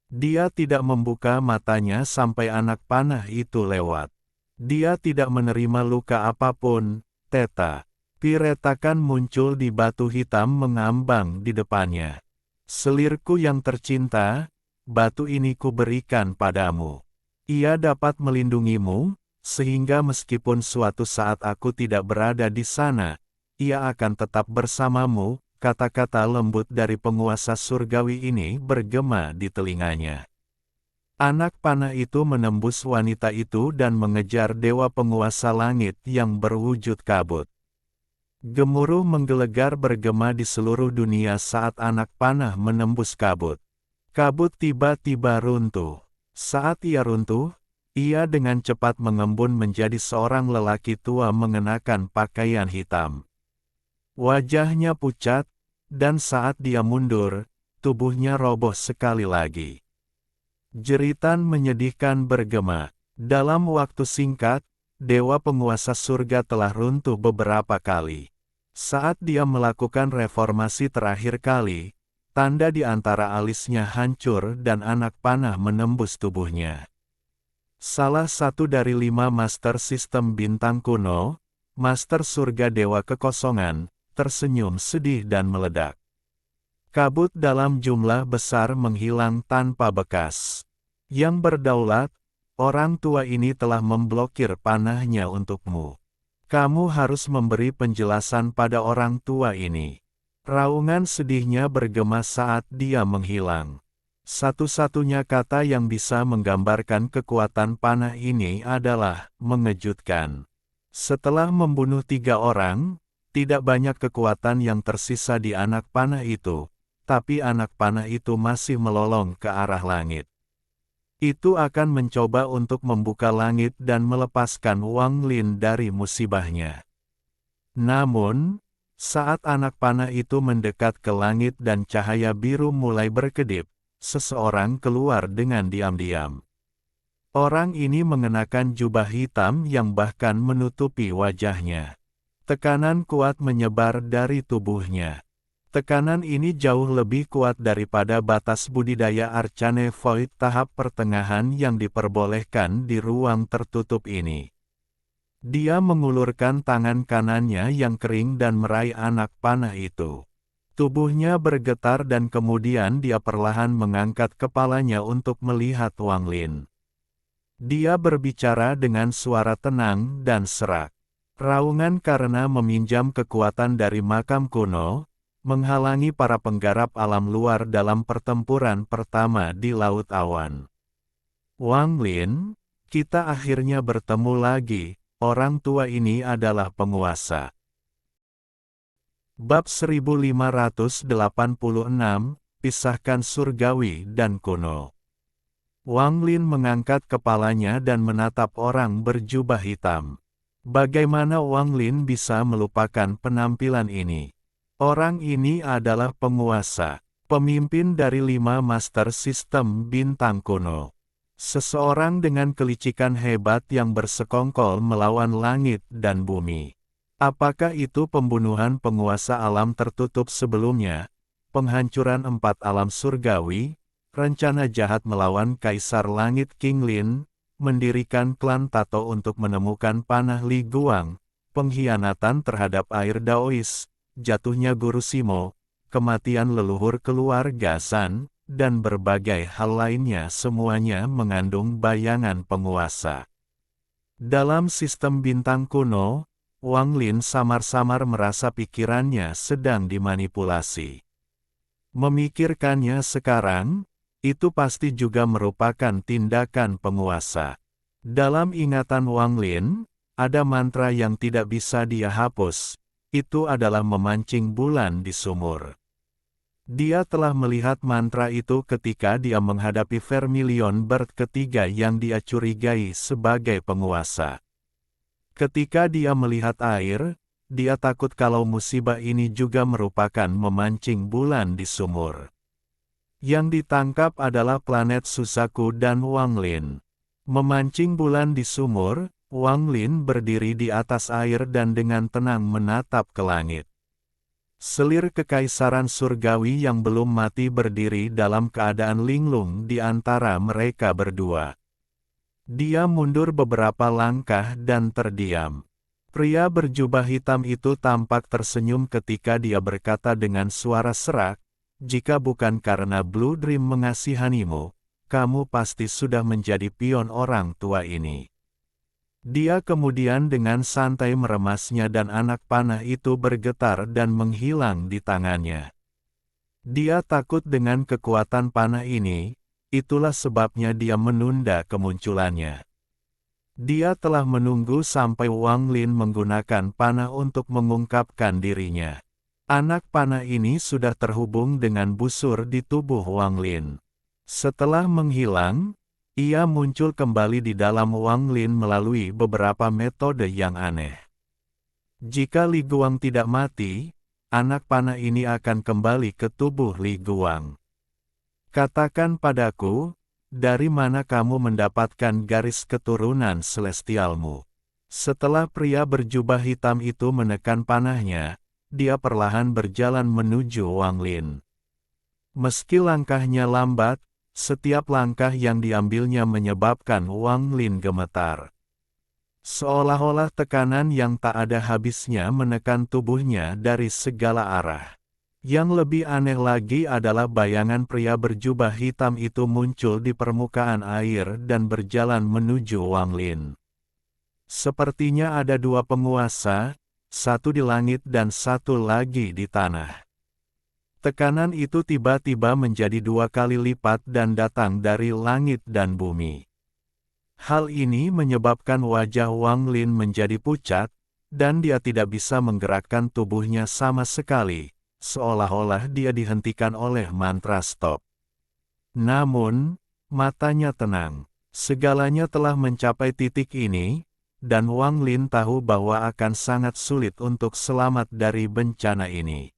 S1: Dia tidak membuka matanya sampai anak panah itu lewat. Dia tidak menerima luka apapun, Teta. Piretakan muncul di batu hitam mengambang di depannya. Selirku yang tercinta, batu ini kuberikan padamu. Ia dapat melindungimu, sehingga meskipun suatu saat aku tidak berada di sana, ia akan tetap bersamamu. Kata-kata lembut dari penguasa surgawi ini bergema di telinganya. Anak panah itu menembus wanita itu dan mengejar dewa penguasa langit yang berwujud kabut. Gemuruh menggelegar bergema di seluruh dunia saat anak panah menembus kabut. Kabut tiba-tiba runtuh. Saat ia runtuh, ia dengan cepat mengembun menjadi seorang lelaki tua mengenakan pakaian hitam. Wajahnya pucat, dan saat dia mundur, tubuhnya roboh sekali lagi. Jeritan menyedihkan bergema. Dalam waktu singkat, dewa penguasa surga telah runtuh beberapa kali. Saat dia melakukan reformasi terakhir kali, tanda di antara alisnya hancur dan anak panah menembus tubuhnya. Salah satu dari 5 master sistem bintang kuno, Master Surga Dewa Kekosongan, tersenyum sedih dan meledak. Kabut dalam jumlah besar menghilang tanpa bekas. Yang berdaulat, orang tua ini telah memblokir panahnya untukmu. Kamu harus memberi penjelasan pada orang tua ini. Raungan sedihnya bergema saat dia menghilang. Satu-satunya kata yang bisa menggambarkan kekuatan panah ini adalah mengejutkan. Setelah membunuh 3 orang, tidak banyak kekuatan yang tersisa di anak panah itu, tapi anak panah itu masih melolong ke arah langit. Itu akan mencoba untuk membuka langit dan melepaskan Wang Lin dari musibahnya. Namun, saat anak panah itu mendekat ke langit dan cahaya biru mulai berkedip, seseorang keluar dengan diam-diam. Orang ini mengenakan jubah hitam yang bahkan menutupi wajahnya. Tekanan kuat menyebar dari tubuhnya. Tekanan ini jauh lebih kuat daripada batas budidaya Arcane Void tahap pertengahan yang diperbolehkan di ruang tertutup ini. Dia mengulurkan tangan kanannya yang kering dan meraih anak panah itu. Tubuhnya bergetar dan kemudian dia perlahan mengangkat kepalanya untuk melihat Wang Lin. Dia berbicara dengan suara tenang dan serak. Raungan karena meminjam kekuatan dari makam kuno, menghalangi para penggarap alam luar dalam pertempuran pertama di Laut Awan. Wang Lin, kita akhirnya bertemu lagi, orang tua ini adalah penguasa. Bab 1586, Pisahkan Surgawi dan Kuno. Wang Lin mengangkat kepalanya dan menatap orang berjubah hitam. Bagaimana Wang Lin bisa melupakan penampilan ini? Orang ini adalah penguasa, pemimpin dari 5 master sistem bintang kuno. Seseorang dengan kelicikan hebat yang bersekongkol melawan langit dan bumi. Apakah itu pembunuhan penguasa alam tertutup sebelumnya, penghancuran 4 alam surgawi, rencana jahat melawan Kaisar Langit King Lin, mendirikan klan Tato untuk menemukan panah Li Guang, pengkhianatan terhadap air Daois, jatuhnya Guru Simo, kematian leluhur keluarga San, dan berbagai hal lainnya semuanya mengandung bayangan penguasa. Dalam sistem bintang kuno, Wang Lin samar-samar merasa pikirannya sedang dimanipulasi. Memikirkannya sekarang, itu pasti juga merupakan tindakan penguasa. Dalam ingatan Wang Lin, ada mantra yang tidak bisa dia hapus. Itu adalah memancing bulan di sumur. Dia telah melihat mantra itu ketika dia menghadapi Vermilion Bird ketiga yang dia curigai sebagai penguasa. Ketika dia melihat air, dia takut kalau musibah ini juga merupakan memancing bulan di sumur. Yang ditangkap adalah planet Suzaku dan Wang Lin. Memancing bulan di sumur, Wang Lin berdiri di atas air dan dengan tenang menatap ke langit. Selir kekaisaran surgawi yang belum mati berdiri dalam keadaan linglung di antara mereka berdua. Dia mundur beberapa langkah dan terdiam. Pria berjubah hitam itu tampak tersenyum ketika dia berkata dengan suara serak, "Jika bukan karena Blue Dream mengasihanimu, kamu pasti sudah menjadi pion orang tua ini." Dia kemudian dengan santai meremasnya dan anak panah itu bergetar dan menghilang di tangannya. Dia takut dengan kekuatan panah ini, itulah sebabnya dia menunda kemunculannya. Dia telah menunggu sampai Wang Lin menggunakan panah untuk mengungkapkan dirinya. Anak panah ini sudah terhubung dengan busur di tubuh Wang Lin. Setelah menghilang, ia muncul kembali di dalam Wang Lin melalui beberapa metode yang aneh. Jika Li Guang tidak mati, anak panah ini akan kembali ke tubuh Li Guang. Katakan padaku, dari mana kamu mendapatkan garis keturunan celestialmu?" Setelah pria berjubah hitam itu menekan panahnya, dia perlahan berjalan menuju Wang Lin. Meski langkahnya lambat, setiap langkah yang diambilnya menyebabkan Wang Lin gemetar. Seolah-olah tekanan yang tak ada habisnya menekan tubuhnya dari segala arah. Yang lebih aneh lagi adalah bayangan pria berjubah hitam itu muncul di permukaan air dan berjalan menuju Wang Lin. Sepertinya ada dua penguasa, satu di langit dan satu lagi di tanah. Tekanan itu tiba-tiba menjadi 2 kali lipat dan datang dari langit dan bumi. Hal ini menyebabkan wajah Wang Lin menjadi pucat, dan dia tidak bisa menggerakkan tubuhnya sama sekali, seolah-olah dia dihentikan oleh mantra stop. Namun, matanya tenang. Segalanya telah mencapai titik ini, dan Wang Lin tahu bahwa akan sangat sulit untuk selamat dari bencana ini.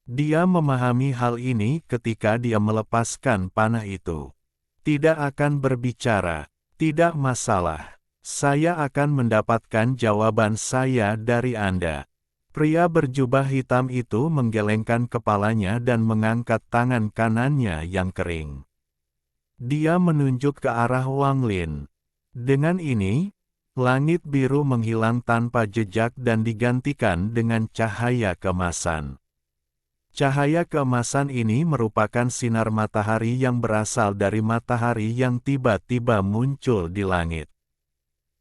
S1: Dia memahami hal ini ketika dia melepaskan panah itu. Tidak akan berbicara. Tidak masalah. Saya akan mendapatkan jawaban saya dari Anda. Pria berjubah hitam itu menggelengkan kepalanya dan mengangkat tangan kanannya yang kering. Dia menunjuk ke arah Wang Lin. Dengan ini, langit biru menghilang tanpa jejak dan digantikan dengan cahaya keemasan. Cahaya keemasan ini merupakan sinar matahari yang berasal dari matahari yang tiba-tiba muncul di langit.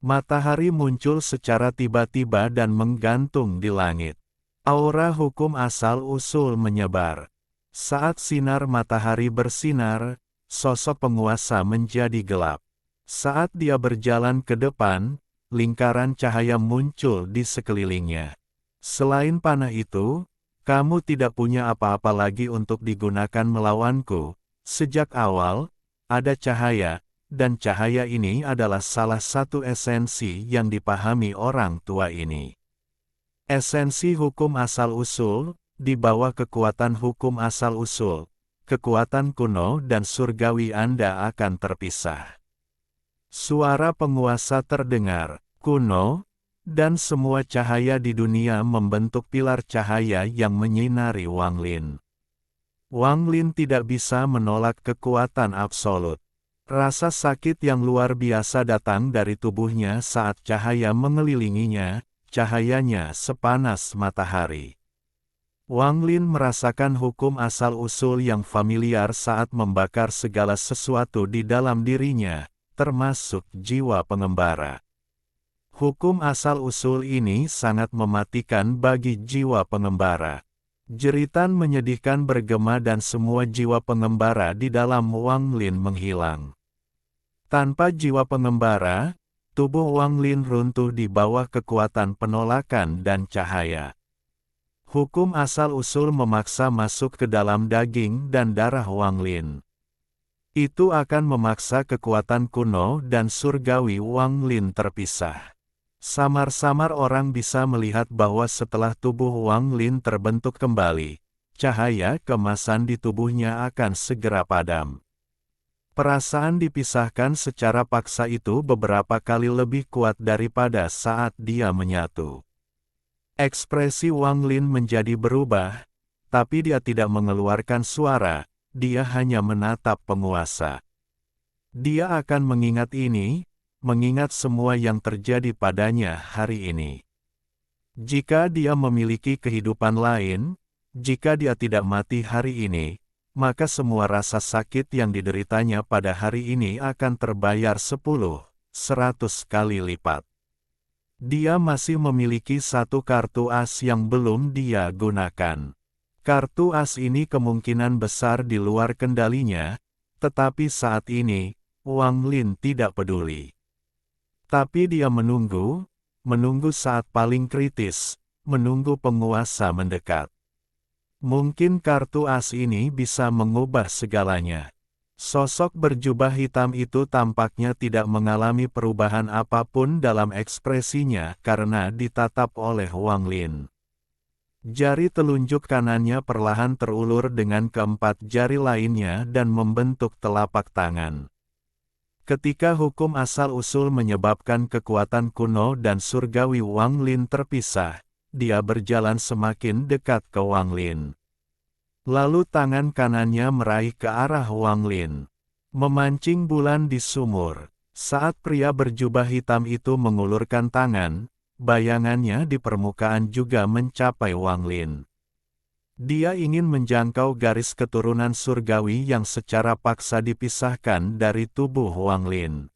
S1: Matahari muncul secara tiba-tiba dan menggantung di langit. Aura hukum asal-usul menyebar. Saat sinar matahari bersinar, sosok penguasa menjadi gelap. Saat dia berjalan ke depan, lingkaran cahaya muncul di sekelilingnya. Selain panah itu, kamu tidak punya apa-apa lagi untuk digunakan melawanku. Sejak awal, ada cahaya, dan cahaya ini adalah salah satu esensi yang dipahami orang tua ini. Esensi hukum asal-usul, di bawah kekuatan hukum asal-usul, kekuatan kuno dan surgawi Anda akan terpisah. Suara penguasa terdengar, kuno, dan semua cahaya di dunia membentuk pilar cahaya yang menyinari Wang Lin. Wang Lin tidak bisa menolak kekuatan absolut. Rasa sakit yang luar biasa datang dari tubuhnya saat cahaya mengelilinginya, cahayanya sepanas matahari. Wang Lin merasakan hukum asal-usul yang familiar saat membakar segala sesuatu di dalam dirinya, termasuk jiwa pengembara. Hukum asal-usul ini sangat mematikan bagi jiwa pengembara. Jeritan menyedihkan bergema dan semua jiwa pengembara di dalam Wang Lin menghilang. Tanpa jiwa pengembara, tubuh Wang Lin runtuh di bawah kekuatan penolakan dan cahaya. Hukum asal-usul memaksa masuk ke dalam daging dan darah Wang Lin. Itu akan memaksa kekuatan kuno dan surgawi Wang Lin terpisah. Samar-samar orang bisa melihat bahwa setelah tubuh Wang Lin terbentuk kembali, cahaya keemasan di tubuhnya akan segera padam. Perasaan dipisahkan secara paksa itu beberapa kali lebih kuat daripada saat dia menyatu. Ekspresi Wang Lin menjadi berubah, tapi dia tidak mengeluarkan suara, dia hanya menatap penguasa. Dia akan mengingat ini, mengingat semua yang terjadi padanya hari ini. Jika dia memiliki kehidupan lain, jika dia tidak mati hari ini, maka semua rasa sakit yang dideritanya pada hari ini akan terbayar 10-100 kali lipat. Dia masih memiliki satu kartu as yang belum dia gunakan. Kartu as ini kemungkinan besar di luar kendalinya, tetapi saat ini, Wang Lin tidak peduli. Tapi dia menunggu saat paling kritis, menunggu penguasa mendekat. Mungkin kartu as ini bisa mengubah segalanya. Sosok berjubah hitam itu tampaknya tidak mengalami perubahan apapun dalam ekspresinya karena ditatap oleh Wang Lin. Jari telunjuk kanannya perlahan terulur dengan keempat jari lainnya dan membentuk telapak tangan. Ketika hukum asal-usul menyebabkan kekuatan kuno dan surgawi Wang Lin terpisah, dia berjalan semakin dekat ke Wang Lin. Lalu tangan kanannya meraih ke arah Wang Lin, memancing bulan di sumur. Saat pria berjubah hitam itu mengulurkan tangan, bayangannya di permukaan juga mencapai Wang Lin. Dia ingin menjangkau garis keturunan surgawi yang secara paksa dipisahkan dari tubuh Wang Lin.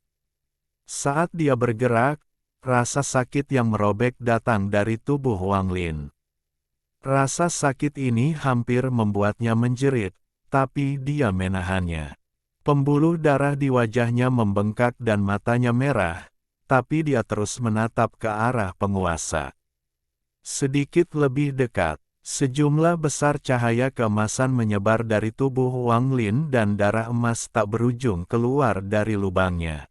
S1: Saat dia bergerak, rasa sakit yang merobek datang dari tubuh Wang Lin. Rasa sakit ini hampir membuatnya menjerit, tapi dia menahannya. Pembuluh darah di wajahnya membengkak dan matanya merah, tapi dia terus menatap ke arah penguasa. Sedikit lebih dekat. Sejumlah besar cahaya keemasan menyebar dari tubuh Wang Lin dan darah emas tak berujung keluar dari lubangnya.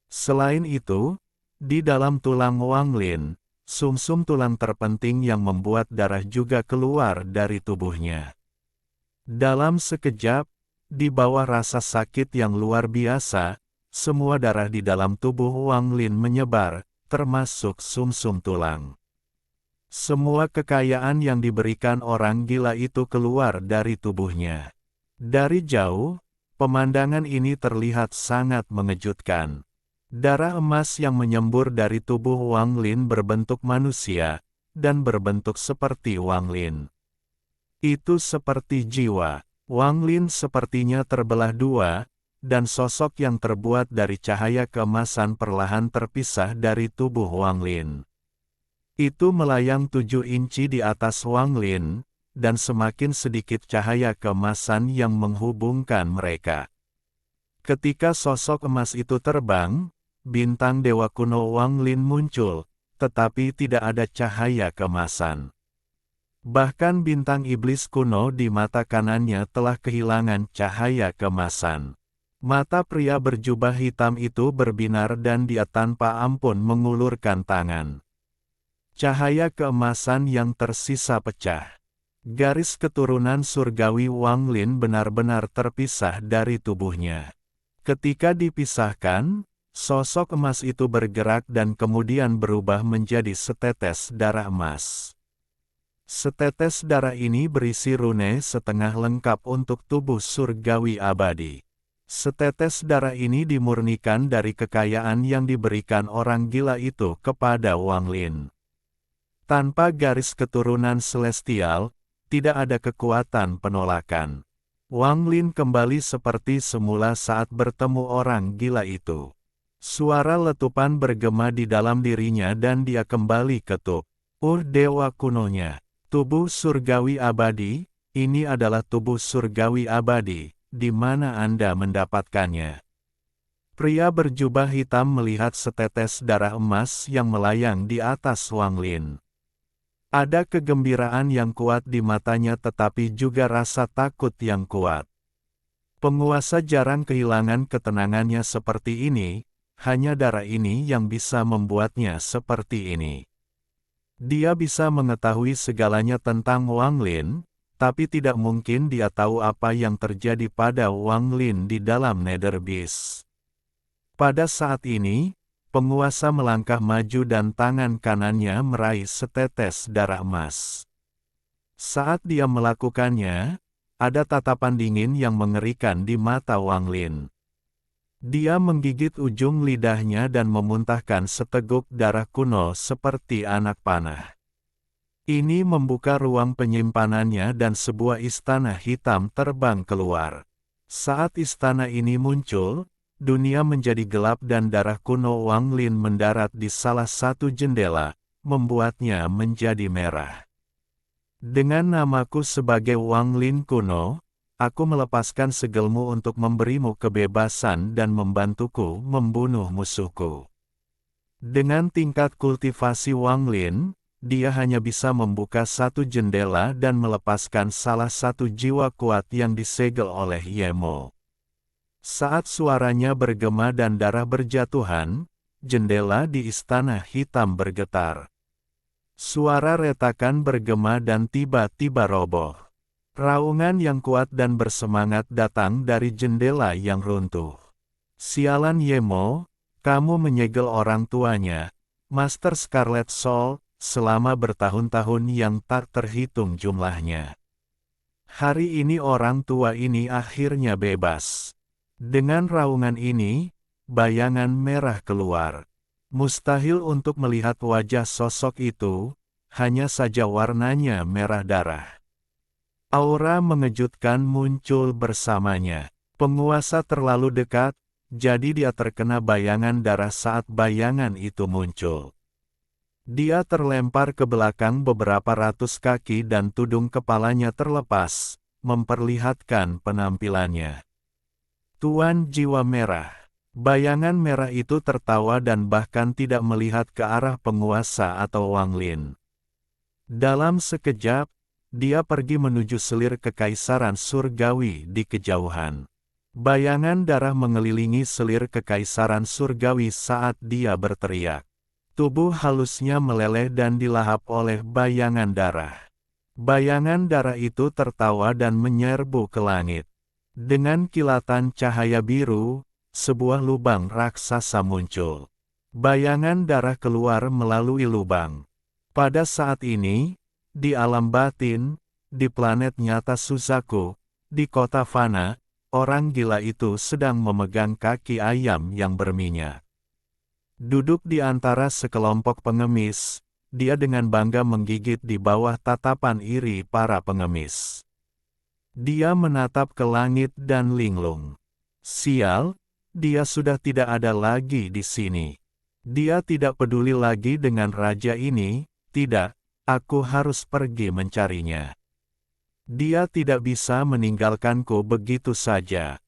S1: Selain itu, di dalam tulang Wang Lin, sumsum tulang terpenting yang membuat darah juga keluar dari tubuhnya. Dalam sekejap, di bawah rasa sakit yang luar biasa, semua darah di dalam tubuh Wang Lin menyebar, termasuk sumsum tulang. Semua kekayaan yang diberikan orang gila itu keluar dari tubuhnya. Dari jauh, pemandangan ini terlihat sangat mengejutkan. Darah emas yang menyembur dari tubuh Wang Lin berbentuk manusia, dan berbentuk seperti Wang Lin. Itu seperti jiwa. Wang Lin sepertinya terbelah dua, dan sosok yang terbuat dari cahaya keemasan perlahan terpisah dari tubuh Wang Lin. Itu melayang 7 inci di atas Wang Lin, dan semakin sedikit cahaya keemasan yang menghubungkan mereka. Ketika sosok emas itu terbang, bintang dewa kuno Wang Lin muncul, tetapi tidak ada cahaya keemasan. Bahkan bintang iblis kuno di mata kanannya telah kehilangan cahaya keemasan. Mata pria berjubah hitam itu berbinar dan dia tanpa ampun mengulurkan tangan. Cahaya keemasan yang tersisa pecah. Garis keturunan surgawi Wang Lin benar-benar terpisah dari tubuhnya. Ketika dipisahkan, sosok emas itu bergerak dan kemudian berubah menjadi setetes darah emas. Setetes darah ini berisi rune setengah lengkap untuk tubuh surgawi abadi. Setetes darah ini dimurnikan dari kekayaan yang diberikan orang gila itu kepada Wang Lin. Tanpa garis keturunan celestial, tidak ada kekuatan penolakan. Wang Lin kembali seperti semula saat bertemu orang gila itu. Suara letupan bergema di dalam dirinya dan dia kembali ketuk. Dewa kunonya, tubuh surgawi abadi, ini adalah tubuh surgawi abadi, di mana Anda mendapatkannya? Pria berjubah hitam melihat setetes darah emas yang melayang di atas Wang Lin. Ada kegembiraan yang kuat di matanya tetapi juga rasa takut yang kuat. Penguasa jarang kehilangan ketenangannya seperti ini, hanya darah ini yang bisa membuatnya seperti ini. Dia bisa mengetahui segalanya tentang Wang Lin, tapi tidak mungkin dia tahu apa yang terjadi pada Wang Lin di dalam Nether Beast. Pada saat ini, penguasa melangkah maju dan tangan kanannya meraih setetes darah emas. Saat dia melakukannya, ada tatapan dingin yang mengerikan di mata Wang Lin. Dia menggigit ujung lidahnya dan memuntahkan seteguk darah kuno seperti anak panah. Ini membuka ruang penyimpanannya dan sebuah istana hitam terbang keluar. Saat istana ini muncul, dunia menjadi gelap dan darah kuno Wang Lin mendarat di salah satu jendela, membuatnya menjadi merah. Dengan namaku sebagai Wang Lin kuno, aku melepaskan segelmu untuk memberimu kebebasan dan membantuku membunuh musuhku. Dengan tingkat kultivasi Wang Lin, dia hanya bisa membuka satu jendela dan melepaskan salah satu jiwa kuat yang disegel oleh Yemo. Saat suaranya bergema dan darah berjatuhan, jendela di istana hitam bergetar. Suara retakan bergema dan tiba-tiba roboh. Raungan yang kuat dan bersemangat datang dari jendela yang runtuh. Sialan Yemo, kamu menyegel orang tuanya, Master Scarlet Soul, selama bertahun-tahun yang tak terhitung jumlahnya. Hari ini orang tua ini akhirnya bebas. Dengan raungan ini, bayangan merah keluar. Mustahil untuk melihat wajah sosok itu, hanya saja warnanya merah darah. Aura mengejutkan muncul bersamanya. Penguasa terlalu dekat, jadi dia terkena bayangan darah saat bayangan itu muncul. Dia terlempar ke belakang beberapa ratus kaki dan tudung kepalanya terlepas, memperlihatkan penampilannya. Tuan Jiwa Merah. Bayangan merah itu tertawa dan bahkan tidak melihat ke arah penguasa atau Wang Lin. Dalam sekejap, dia pergi menuju selir kekaisaran surgawi di kejauhan. Bayangan darah mengelilingi selir kekaisaran surgawi saat dia berteriak. Tubuh halusnya meleleh dan dilahap oleh bayangan darah. Bayangan darah itu tertawa dan menyerbu ke langit. Dengan kilatan cahaya biru, sebuah lubang raksasa muncul. Bayangan darah keluar melalui lubang. Pada saat ini, di alam batin, di planet nyata Suzaku, di kota Fana, orang gila itu sedang memegang kaki ayam yang berminyak. Duduk di antara sekelompok pengemis, dia dengan bangga menggigit di bawah tatapan iri para pengemis. Dia menatap ke langit dan linglung. Sial, dia sudah tidak ada lagi di sini. Dia tidak peduli lagi dengan raja ini, tidak, aku harus pergi mencarinya. Dia tidak bisa meninggalkanku begitu saja.